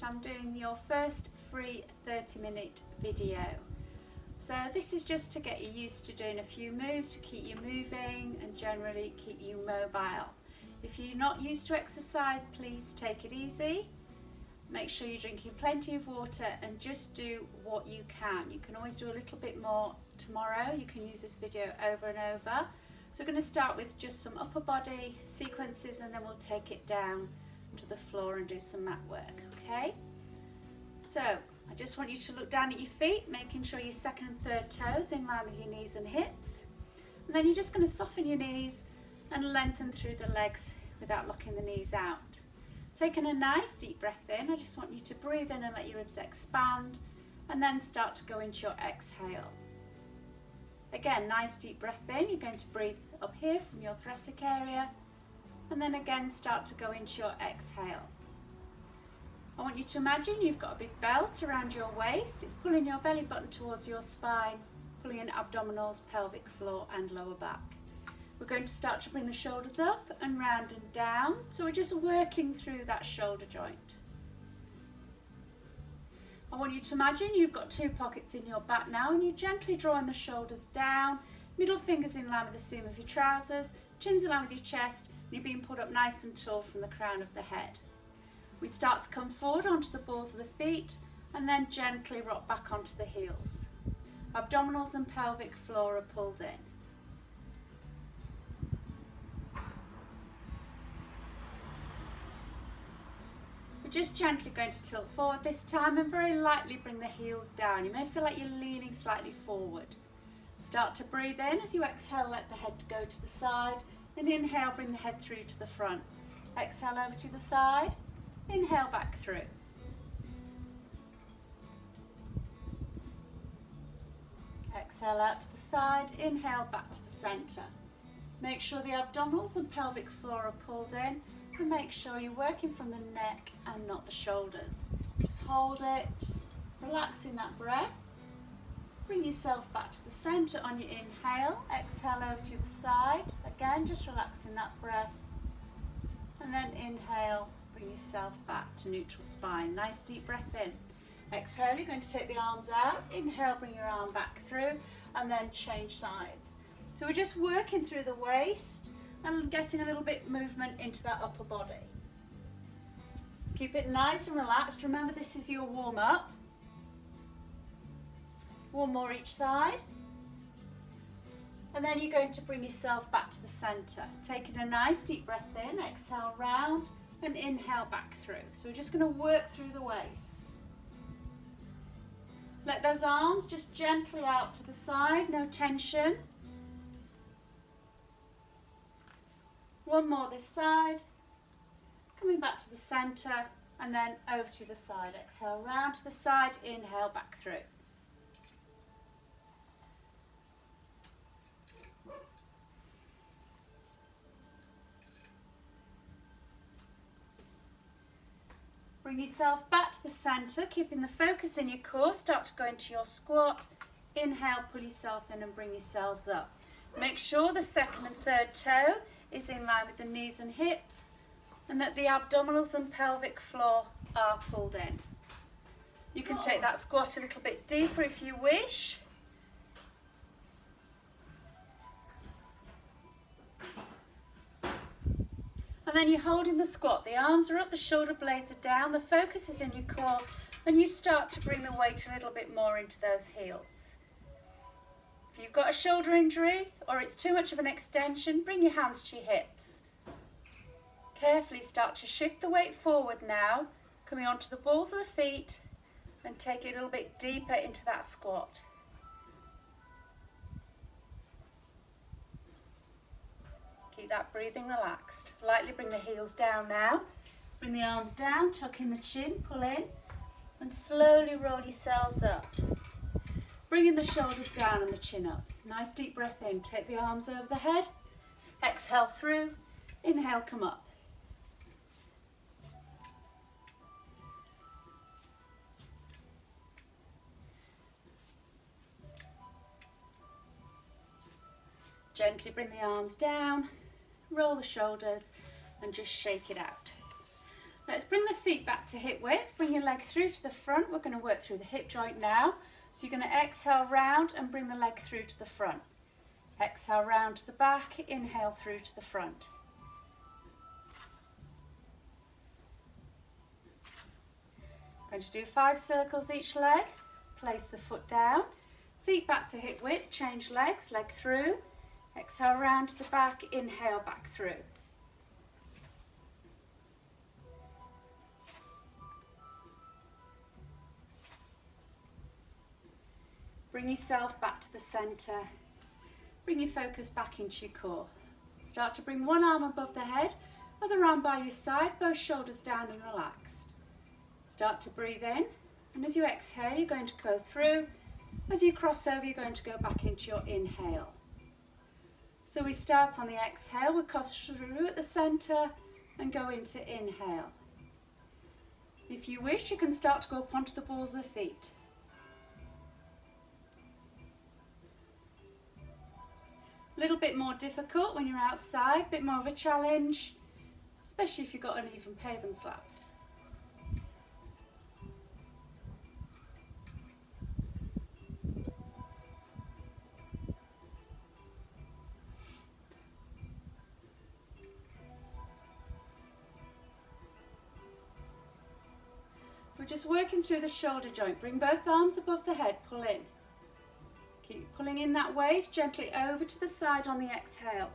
I'm doing your first free 30-minute video. So this is just to get you used to doing a few moves to keep you moving and generally keep you mobile. If you're not used to exercise, please take it easy. Make sure you're drinking plenty of water and just do what you can. You can always do a little bit more tomorrow. You can use this video over and over. So we're going to start with just some upper body sequences and then we'll take it down to the floor and do some mat work, okay? So I just want you to look down at your feet, making sure your second and third toes in line with your knees and hips. And then you're just going to soften your knees and lengthen through the legs without locking the knees out. Taking a nice deep breath in, I just want you to breathe in and let your ribs expand and then start to go into your exhale. Again, nice deep breath in, you're going to breathe up here from your thoracic area and then again start to go into your exhale. I want you to imagine you've got a big belt around your waist, it's pulling your belly button towards your spine, pulling in abdominals, pelvic floor and lower back. We're going to start to bring the shoulders up and round and down, so we're just working through that shoulder joint. I want you to imagine you've got two pockets in your back now and you're gently drawing the shoulders down, middle fingers in line with the seam of your trousers, chin's in line with your chest, and you're being pulled up nice and tall from the crown of the head. We start to come forward onto the balls of the feet and then gently rock back onto the heels. Abdominals and pelvic floor are pulled in. Just gently going to tilt forward this time and very lightly bring the heels down. You may feel like you're leaning slightly forward. Start to breathe in. As you exhale, let the head go to the side and inhale, bring the head through to the front. Exhale over to the side, inhale back through. Exhale out to the side, inhale back to the center. Make sure the abdominals and pelvic floor are pulled in. And make sure you're working from the neck and not the shoulders. Just hold it, relaxing that breath. Bring yourself back to the center on your inhale. Exhale over to the side. Again, just relaxing that breath. And then inhale, bring yourself back to neutral spine. Nice deep breath in. Exhale, you're going to take the arms out. Inhale, bring your arm back through and then change sides. So we're just working through the waist and getting a little bit movement into that upper body. Keep it nice and relaxed. Remember, this is your warm-up. One more each side. And then you're going to bring yourself back to the center. Taking a nice deep breath in, exhale round and inhale back through. So we're just going to work through the waist. Let those arms just gently out to the side, no tension. One more this side, coming back to the center and then over to the side. Exhale round to the side, inhale back through. Bring yourself back to the center, keeping the focus in your core. Start to go into your squat. Inhale, pull yourself in and bring yourselves up. Make sure the second and third toe is in line with the knees and hips and that the abdominals and pelvic floor are pulled in. You can take that squat a little bit deeper if you wish. And then you're holding the squat. The arms are up, the shoulder blades are down, the focus is in your core and you start to bring the weight a little bit more into those heels. If you've got a shoulder injury or it's too much of an extension, bring your hands to your hips. Carefully start to shift the weight forward now, coming onto the balls of the feet and take it a little bit deeper into that squat. Keep that breathing relaxed. Lightly bring the heels down now. Bring the arms down, tuck in the chin, pull in and slowly roll yourselves up. Bringing the shoulders down and the chin up. Nice deep breath in. Take the arms over the head. Exhale through. Inhale, come up. Gently bring the arms down. Roll the shoulders and just shake it out. Let's let's bring the feet back to hip width. Bring your leg through to the front. We're going to work through the hip joint now. So you're going to exhale round and bring the leg through to the front. Exhale round to the back, inhale through to the front. Going to do 5 circles each leg. Place the foot down, feet back to hip width, change legs, leg through. Exhale round to the back, inhale back through. Bring yourself back to the centre. Bring your focus back into your core. Start to bring one arm above the head, other arm by your side, both shoulders down and relaxed. Start to breathe in, and as you exhale, you're going to go through. As you cross over, you're going to go back into your inhale. So we start on the exhale, we cross through at the centre and go into inhale. If you wish, you can start to go up onto the balls of the feet. A little bit more difficult when you're outside, a bit more of a challenge, especially if you've got uneven pavement slabs. So we're just working through the shoulder joint. Bring both arms above the head, pull in. Keep pulling in that waist, gently over to the side on the exhale.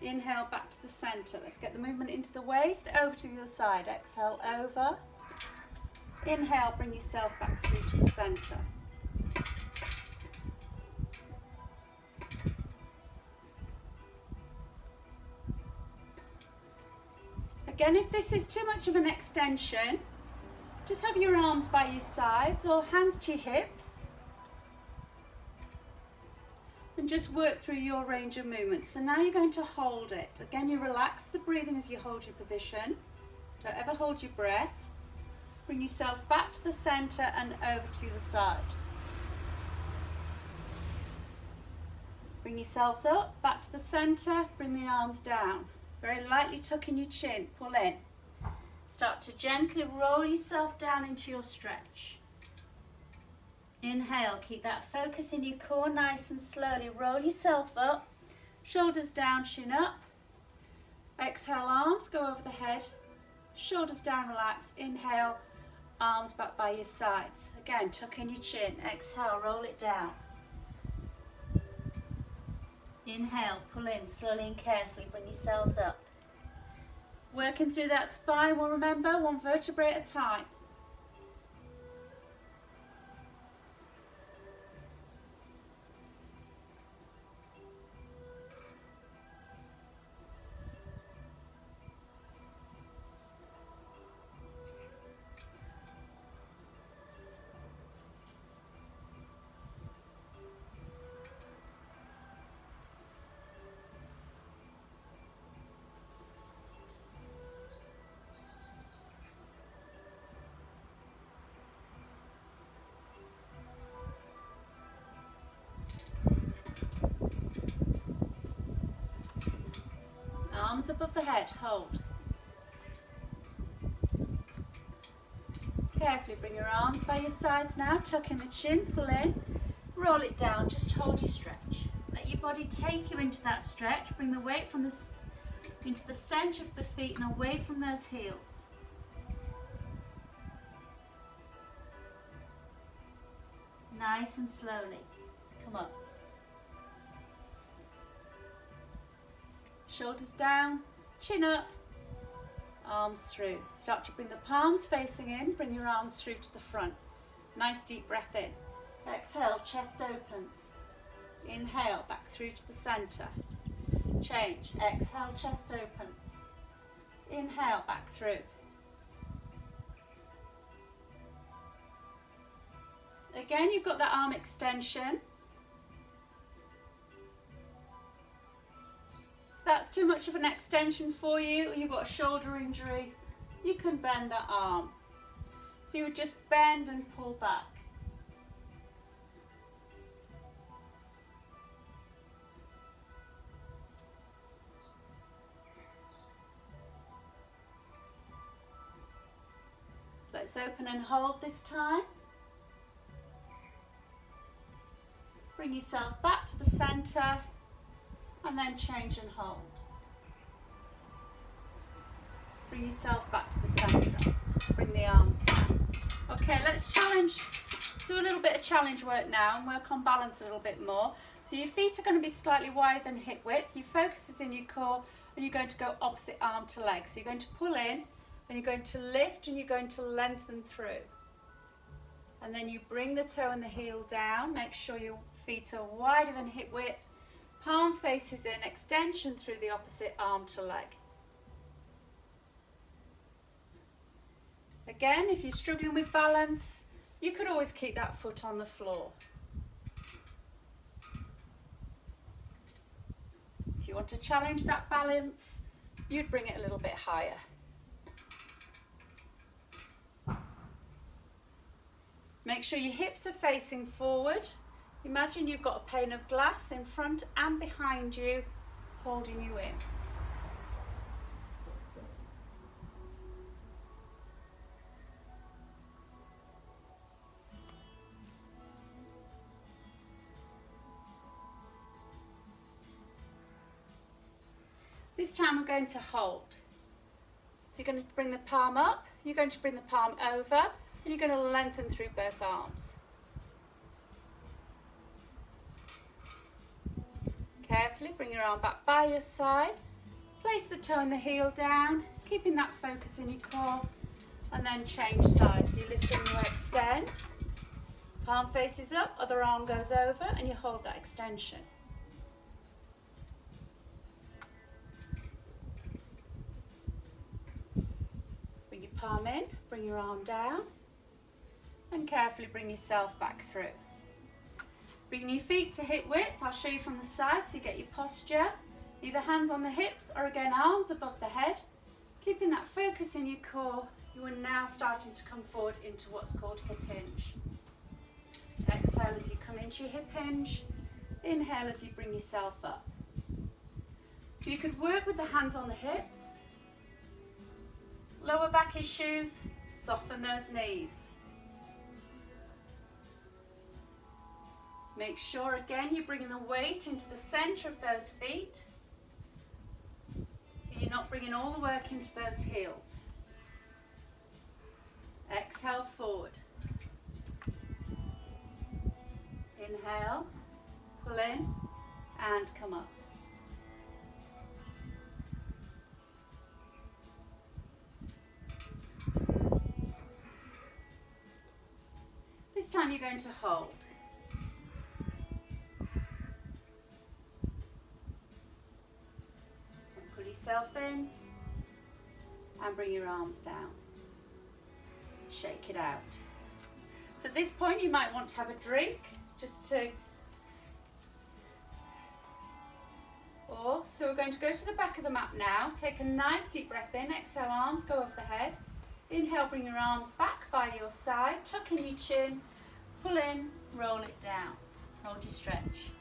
Inhale back to the centre. Let's get the movement into the waist, over to the other side. Exhale over. Inhale, bring yourself back through to the centre. Again, if this is too much of an extension, just have your arms by your sides or hands to your hips. And just work through your range of movement. So now you're going to hold it. Again, you relax the breathing as you hold your position. Don't ever hold your breath. Bring yourself back to the centre and over to the side. Bring yourselves up, back to the centre, bring the arms down. Very lightly tuck in your chin, pull in. Start to gently roll yourself down into your stretch. Inhale, keep that focus in your core, nice and slowly. Roll yourself up, shoulders down, chin up. Exhale, arms go over the head, shoulders down, relax. Inhale, arms back by your sides. Again, tuck in your chin. Exhale, roll it down. Inhale, pull in, slowly and carefully, bring yourselves up. Working through that spine, well, remember, one vertebrae at a time. Arms above the head, hold. Carefully bring your arms by your sides now, tuck in the chin, pull in, roll it down, just hold your stretch. Let your body take you into that stretch, bring the weight from into the centre of the feet and away from those heels. Nice and slowly, come up. Shoulders down, chin up, arms through. Start to bring the palms facing in, bring your arms through to the front. Nice deep breath in. Exhale, chest opens. Inhale, back through to the centre. Change. Exhale, chest opens. Inhale, back through. Again, you've got that arm extension. That's too much of an extension for you, you've got a shoulder injury, you can bend that arm. So you would just bend and pull back. Let's open and hold this time. Bring yourself back to the center and then change and hold. Bring yourself back to the center. Bring the arms down. Okay, let's do a little bit of challenge work now and work on balance a little bit more. So your feet are going to be slightly wider than hip width. Your focus is in your core and you're going to go opposite arm to leg. So you're going to pull in and you're going to lift and you're going to lengthen through. And then you bring the toe and the heel down. Make sure your feet are wider than hip width. Palm faces in, extension through the opposite arm to leg. Again, if you're struggling with balance, you could always keep that foot on the floor. If you want to challenge that balance, you'd bring it a little bit higher. Make sure your hips are facing forward. Imagine you've got a pane of glass in front and behind you, holding you in. This time we're going to hold. So you're going to bring the palm up, you're going to bring the palm over, and you're going to lengthen through both arms. Carefully bring your arm back by your side, place the toe and the heel down, keeping that focus in your core, and then change sides. So you lift and you extend, palm faces up, other arm goes over, and you hold that extension. Palm in, bring your arm down, and carefully bring yourself back through. Bring your feet to hip width. I'll show you from the side so you get your posture. Either hands on the hips or again arms above the head. Keeping that focus in your core, you are now starting to come forward into what's called hip hinge. Exhale as you come into your hip hinge. Inhale as you bring yourself up. So you could work with the hands on the hips. Lower back issues, soften those knees. Make sure again you're bringing the weight into the center of those feet. So you're not bringing all the work into those heels. Exhale forward. Inhale, pull in and come up. This time you're going to hold. And pull yourself in and bring your arms down. Shake it out. So at this point you might want to have a drink so we're going to go to the back of the mat now. Take a nice deep breath in. Exhale, arms go over the head. Inhale, bring your arms back by your side. Tuck in your chin. Pull in, roll it down. Hold your stretch.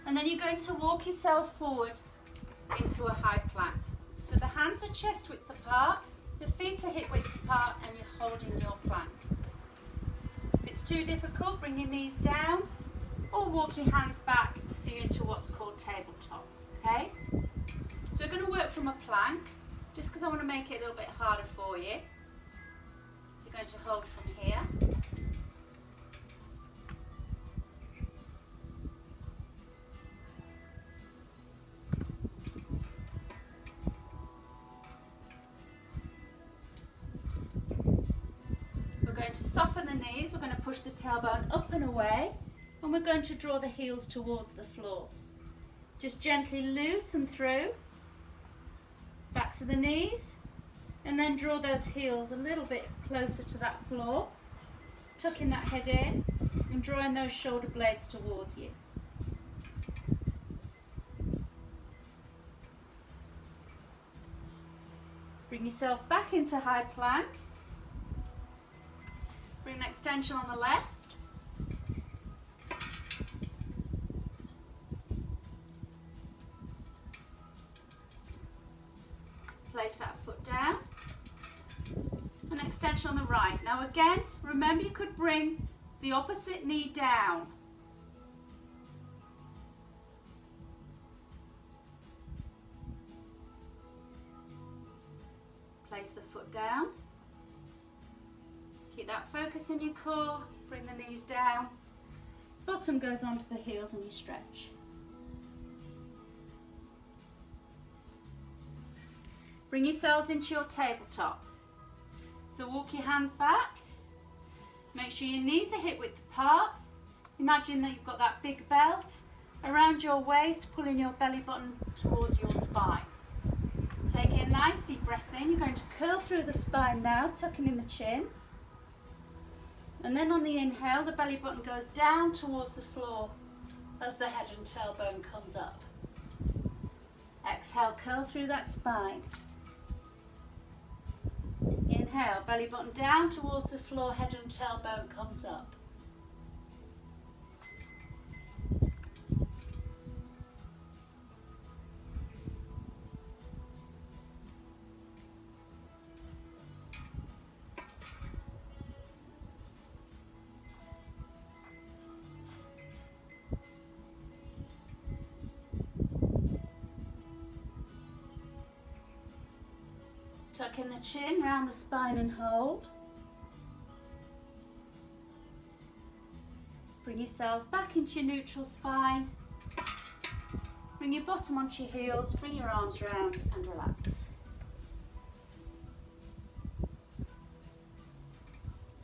And then you're going to walk yourselves forward into a high plank. So the hands are chest width apart, the feet are hip width apart, and you're holding your plank. If it's too difficult, bring your knees down or walk your hands back so you're into what's called tabletop. Okay? So we're going to work from a plank, just because I want to make it a little bit harder for you. So you're going to hold from here. We're going to soften the knees, we're going to push the tailbone up and away, and we're going to draw the heels towards the floor. Just gently loosen through, backs of the knees, and then draw those heels a little bit closer to that floor, tucking that head in and drawing those shoulder blades towards you. Bring yourself back into high plank. Bring an extension on the left. Place that foot down. An extension on the right. Now Now again, remember you could bring the opposite knee down. Place the foot down. Keep that focus in your core, bring the knees down. Bottom goes onto the heels and you stretch. Bring yourselves into your tabletop. So walk your hands back. Make sure your knees are hip width apart. Imagine that you've got that big belt around your waist, pulling your belly button towards your spine. Take a nice deep breath in. You're going to curl through the spine now, tucking in the chin. And then on the inhale, the belly button goes down towards the floor as the head and tailbone comes up. Exhale, curl through that spine. Inhale, belly button down towards the floor, head and tailbone comes up. Tuck in the chin, round the spine and hold. Bring yourselves back into your neutral spine. Bring your bottom onto your heels, bring your arms round and relax.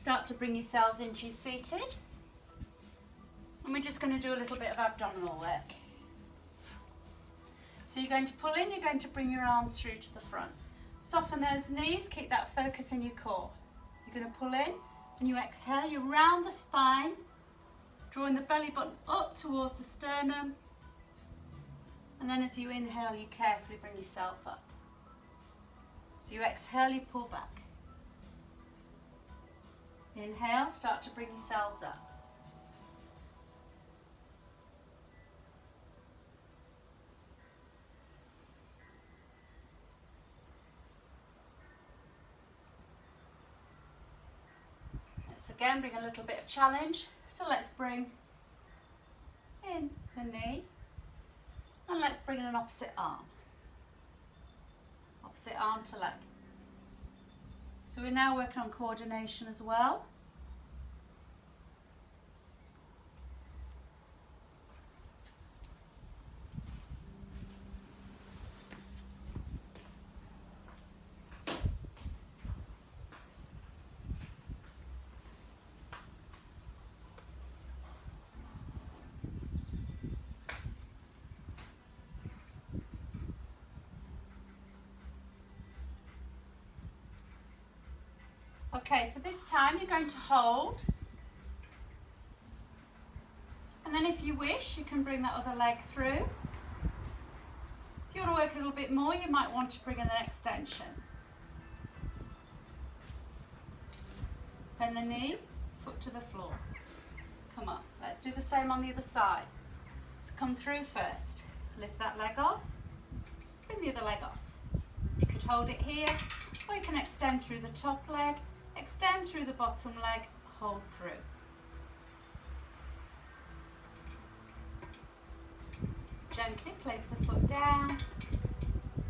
Start to bring yourselves into your seated. And we're just going to do a little bit of abdominal work. So you're going to pull in, you're going to bring your arms through to the front. Soften those knees, keep that focus in your core. You're going to pull in and you exhale, you round the spine, drawing the belly button up towards the sternum. And then as you inhale, you carefully bring yourself up. So you exhale, you pull back. Inhale, start to bring yourselves up. Again, bring a little bit of challenge. So let's bring in the knee and let's bring in an opposite arm. Opposite arm to leg. So we're now working on coordination as well. Okay, so this time you're going to hold, and then if you wish you can bring that other leg through. If you want to work a little bit more, you might want to bring in an extension. Bend the knee, foot to the floor. Come up, let's do the same on the other side. So come through first, lift that leg off, bring the other leg off. You could hold it here, or you can extend through the top leg, extend through the bottom leg, hold through. Gently place the foot down,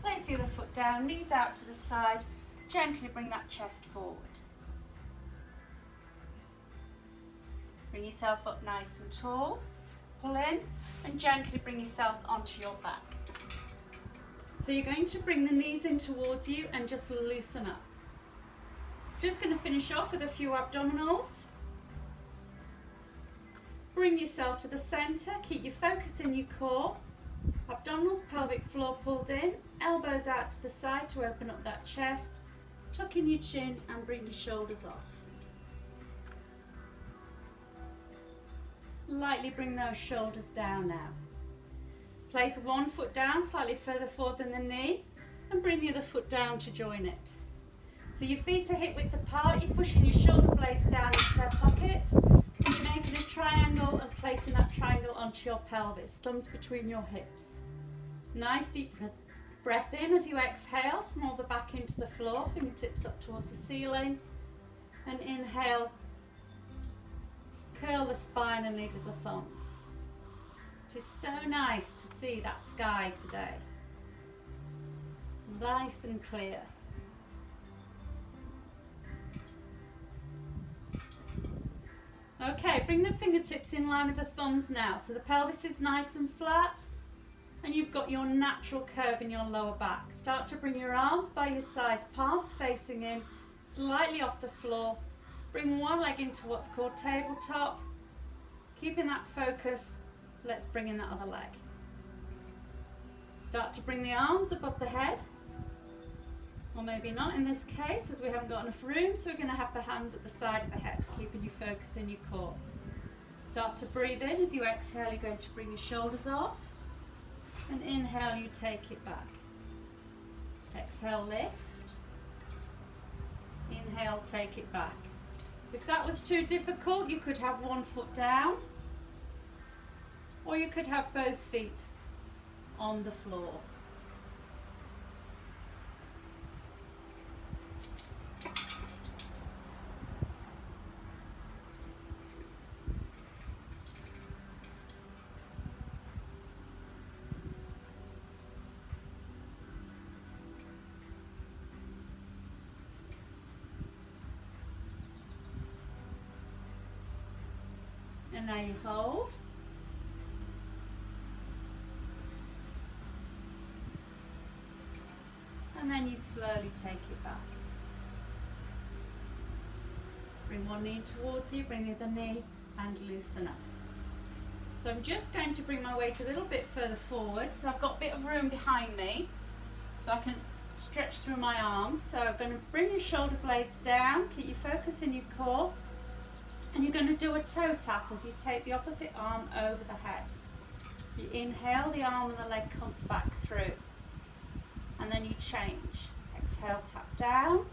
place the other foot down, knees out to the side, gently bring that chest forward. Bring yourself up nice and tall, pull in and gently bring yourselves onto your back. So you're going to bring the knees in towards you and just loosen up. Just going to finish off with a few abdominals. Bring yourself to the center, keep your focus in your core. Abdominals, pelvic floor pulled in, elbows out to the side to open up that chest. Tuck in your chin and bring your shoulders off. Lightly bring those shoulders down now. Place one foot down slightly further forward than the knee and bring the other foot down to join it. So your feet are hip width apart, you're pushing your shoulder blades down into their pockets, and you're making a triangle and placing that triangle onto your pelvis, thumbs between your hips. Nice deep breath in as you exhale, small the back into the floor, fingertips up towards the ceiling. And inhale, curl the spine and lead with the thumbs. It is so nice to see that sky today. Nice and clear. Okay, bring the fingertips in line with the thumbs now. So the pelvis is nice and flat and you've got your natural curve in your lower back. Start to bring your arms by your sides, palms facing in, slightly off the floor. Bring one leg into what's called tabletop. Keeping that focus, let's bring in that other leg. Start to bring the arms above the head. Or maybe not in this case, as we haven't got enough room, so we're going to have the hands at the side of the head, keeping you focus in your core. Start to breathe in. As you exhale, you're going to bring your shoulders off. And inhale, you take it back. Exhale, lift. Inhale, take it back. If that was too difficult, you could have one foot down, or you could have both feet on the floor. And now you hold. And then you slowly take it back. Bring one knee towards you, bring the other knee and loosen up. So I'm just going to bring my weight a little bit further forward. So I've got a bit of room behind me so I can stretch through my arms. So I'm going to bring your shoulder blades down, keep your focus in your core. And you're going to do a toe tap as you take the opposite arm over the head. You inhale, the arm and the leg comes back through. And then you change. Exhale, tap down.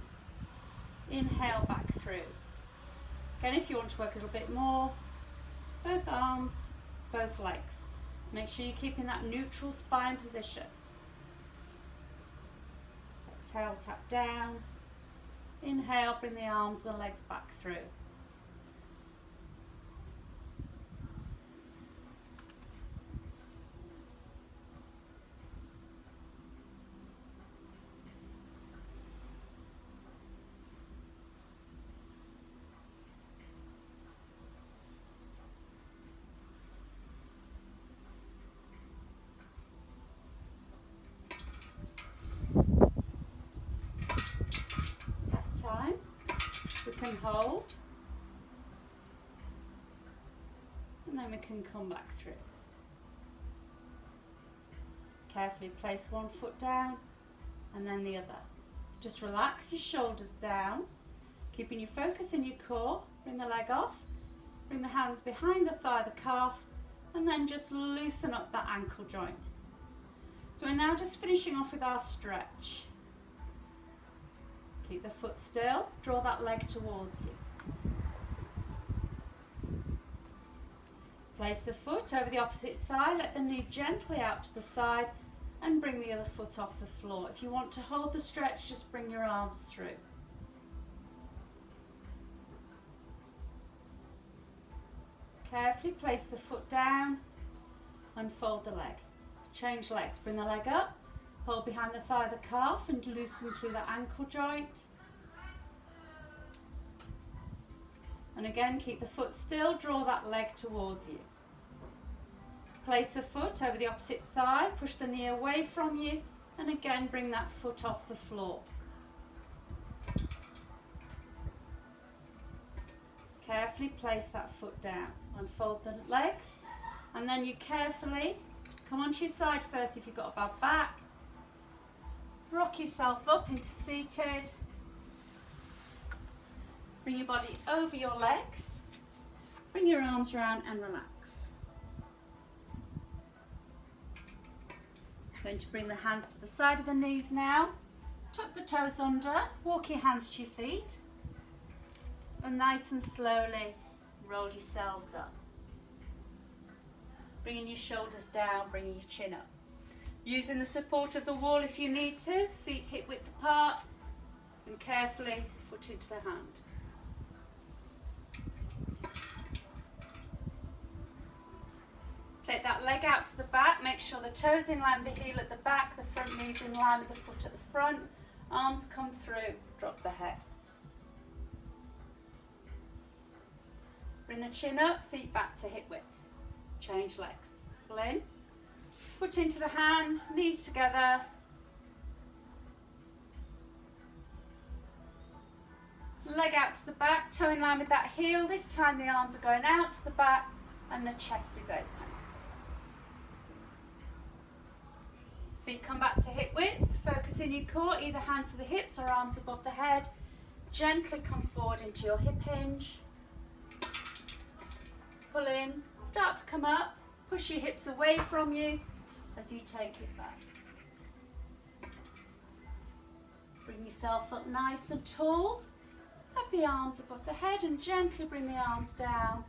Inhale, back through. Again, if you want to work a little bit more, both arms, both legs. Make sure you're keeping that neutral spine position. Exhale, tap down. Inhale, bring the arms and the legs back through. Can hold, and then we can come back through. Carefully place one foot down and then the other. Just relax your shoulders down, keeping your focus in your core. Bring the leg off, bring the hands behind the thigh, the calf, and then just loosen up that ankle joint. So we're now just finishing off with our stretch. Keep the foot still, draw that leg towards you. Place the foot over the opposite thigh, let the knee gently out to the side and bring the other foot off the floor. If you want to hold the stretch, just bring your arms through. Carefully place the foot down and fold the leg. Change legs, bring the leg up. Hold behind the thigh, the calf, and loosen through the ankle joint. And again, keep the foot still, draw that leg towards you. Place the foot over the opposite thigh, push the knee away from you, and again bring that foot off the floor. Carefully place that foot down. Unfold the legs, and then you carefully come onto your side first if you've got a bad back. Rock yourself up into seated. Bring your body over your legs. Bring your arms around and relax. Going to bring the hands to the side of the knees now. Tuck the toes under, walk your hands to your feet. And nice and slowly roll yourselves up. Bringing your shoulders down, bringing your chin up. Using the support of the wall if you need to, feet hip width apart, and carefully foot into the hand. Take that leg out to the back, make sure the toes in line with the heel at the back, the front knees in line with the foot at the front, arms come through, drop the head. Bring the chin up, feet back to hip width. Change legs. Pull in, foot into the hand, knees together. Leg out to the back, toe in line with that heel. This time the arms are going out to the back and the chest is open. Feet come back to hip width, focus in your core, either hands to the hips or arms above the head. Gently come forward into your hip hinge. Pull in, start to come up, push your hips away from you as you take it back. Bring yourself up nice and tall. Have the arms above the head and gently bring the arms down